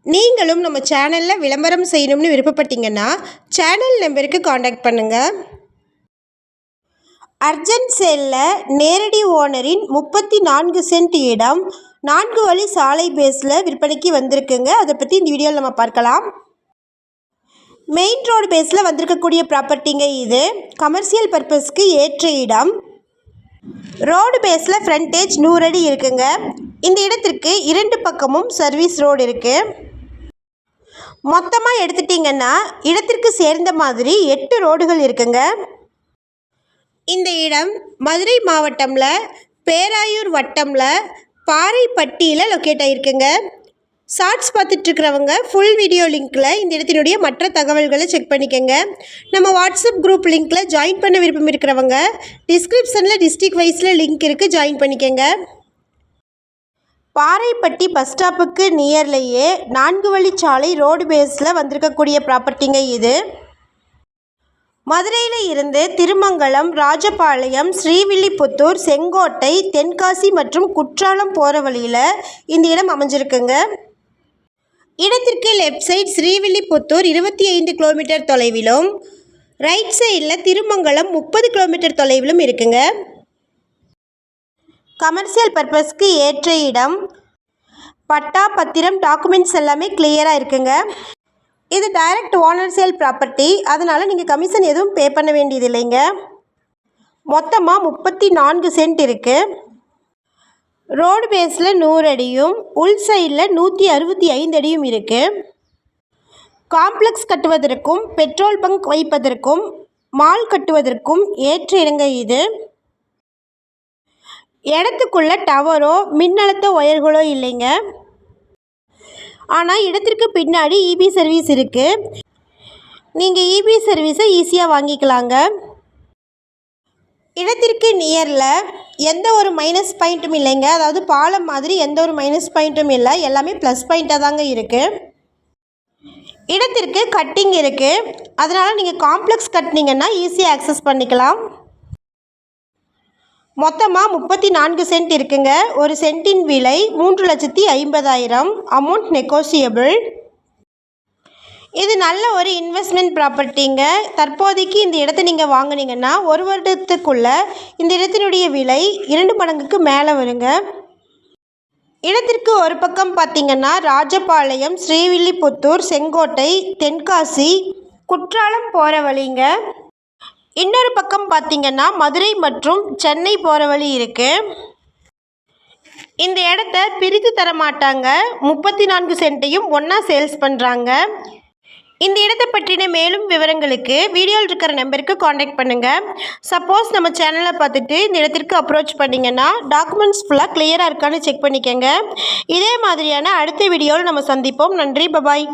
நீங்களும் நம்ம சேனலில் விளம்பரம் செய்யணும்னு விருப்பப்பட்டீங்கன்னா சேனல் நம்பருக்கு காண்டாக்ட் பண்ணுங்கள். அர்ஜென்ட் சேலில் நேரடி ஓனரின் 34 சென்ட் இடம் 4 வழி சாலை பேஸில் விற்பனைக்கு வந்திருக்குங்க. அதை பற்றி இந்த வீடியோவில் நம்ம பார்க்கலாம். மெயின் ரோடு பேஸில் வந்திருக்கக்கூடிய ப்ராப்பர்ட்டிங்க இது. கமர்ஷியல் பர்பஸ்க்கு ஏற்ற இடம். ரோடு பேஸில் ஃப்ரண்டேஜ் 100 அடி இருக்குங்க. இந்த இடத்திற்கு 2 பக்கமும் சர்வீஸ் ரோடு இருக்குது. மொத்தமாக எடுத்துட்டிங்கன்னா இடத்திற்கு சேர்ந்த மாதிரி 8 ரோடுகள் இருக்குங்க. இந்த இடம் மதுரை மாவட்டமில் பேராயூர் வட்டமில் பாறைப்பட்டியில் லொக்கேட் ஆகிருக்குங்க. ஷார்ட்ஸ் பார்த்துட்ருக்கிறவங்க ஃபுல் வீடியோ லிங்க்கில் இந்த இடத்தினுடைய மற்ற தகவல்களை செக் பண்ணிக்கோங்க. நம்ம வாட்ஸ்அப் குரூப் லிங்க்கில் ஜாயின் பண்ண விருப்பம் இருக்கிறவங்க டிஸ்கிரிப்ஷனில் டிஸ்ட்ரிக்ட் வைஸில் லிங்க் இருக்குது, ஜாயின் பண்ணிக்கோங்க. பாறைப்பட்டி பஸ் ஸ்டாப்புக்கு நியர்லேயே 4 வழிச்சாலை ரோடு பேஸில் வந்திருக்கக்கூடிய ப்ராப்பர்ட்டிங்க இது. மதுரையில் இருந்து திருமங்கலம், ராஜபாளையம், ஸ்ரீவில்லிபுத்தூர், செங்கோட்டை, தென்காசி மற்றும் குற்றாலம் போகிற வழியில் இந்த இடம் அமைஞ்சிருக்குங்க. இடத்திற்கு லெஃப்ட் சைட் ஸ்ரீவில்லிபுத்தூர் 25 கிலோமீட்டர் தொலைவிலும், ரைட் சைடில் திருமங்கலம் 30 கிலோமீட்டர் தொலைவிலும் இருக்குங்க. கமர்ஷியல் பர்பஸ்க்கு ஏற்ற இடம். பட்டா பத்திரம் டாக்குமெண்ட்ஸ் எல்லாமே கிளியராக இருக்குங்க. இது டைரக்ட் ஓனர் சேல் ப்ராப்பர்ட்டி, அதனால் நீங்கள் கமிஷன் எதுவும் பே பண்ண வேண்டியது இல்லைங்க. மொத்தமாக 34 சென்ட் இருக்குது. ரோடு பேஸில் 100 அடியும் உள் சைடில் 165 அடியும் இருக்குது. காம்ப்ளெக்ஸ் கட்டுவதற்கும் பெட்ரோல் பங்க் வைப்பதற்கும் மால் கட்டுவதற்கும் ஏற்ற இடங்க இது. இடத்துக்குள்ள டவரோ மின்னழுத்த ஒயர்களோ இல்லைங்க. ஆனால் இடத்திற்கு பின்னாடி இபி சர்வீஸ் இருக்குது. நீங்கள் இபி சர்வீஸை ஈஸியாக வாங்கிக்கலாங்க. இடத்திற்கு நியரில் எந்த ஒரு மைனஸ் பாயிண்ட்டும் இல்லைங்க. அதாவது பாலம் மாதிரி எந்த ஒரு மைனஸ் பாயிண்ட்டும் இல்லை, எல்லாமே ப்ளஸ் பாயிண்ட்டாக தாங்க இருக்குது. இடத்திற்கு கட்டிங் இருக்குது, அதனால் நீங்கள் காம்ப்ளெக்ஸ் கட்டினீங்கன்னா ஈஸியாக ஆக்சஸ் பண்ணிக்கலாம். மொத்தமாக 34 சென்ட் இருக்குங்க. ஒரு சென்ட்டின் விலை 3,50,000. Amount negotiable. இது நல்ல ஒரு இன்வெஸ்ட்மெண்ட் ப்ராப்பர்ட்டிங்க. தற்போதைக்கு இந்த இடத்த நீங்கள் வாங்கினீங்கன்னா 1 வருடத்துக்குள்ளே இந்த இடத்தினுடைய விலை 2 மடங்குக்கு மேலே வருங்க. இடத்திற்கு ஒரு பக்கம் பார்த்திங்கன்னா ராஜபாளையம், ஸ்ரீவில்லிபுத்தூர், செங்கோட்டை, தென்காசி, குற்றாலம் போகிற வழிங்க. இன்னொரு பக்கம் பார்த்திங்கன்னா மதுரை மற்றும் சென்னை போகிற வழி இருக்குது. இந்த இடத்த பிரித்து தர மாட்டாங்க. 34 சென்ட்டையும் ஒன்றா சேல்ஸ் பண்ணுறாங்க. இந்த இடத்தை பற்றின மேலும் விவரங்களுக்கு வீடியோவில் இருக்கிற நம்பருக்கு காண்டாக்ட் பண்ணுங்கள். சப்போஸ் நம்ம சேனலை பார்த்துட்டு இந்த இடத்திற்கு அப்ரோச் பண்ணிங்கன்னா டாக்குமெண்ட்ஸ் ஃபுல்லாக கிளியராக இருக்கான்னு செக் பண்ணிக்கோங்க. இதே மாதிரியான அடுத்த வீடியோவில் நம்ம சந்திப்போம். நன்றி, பபாய்.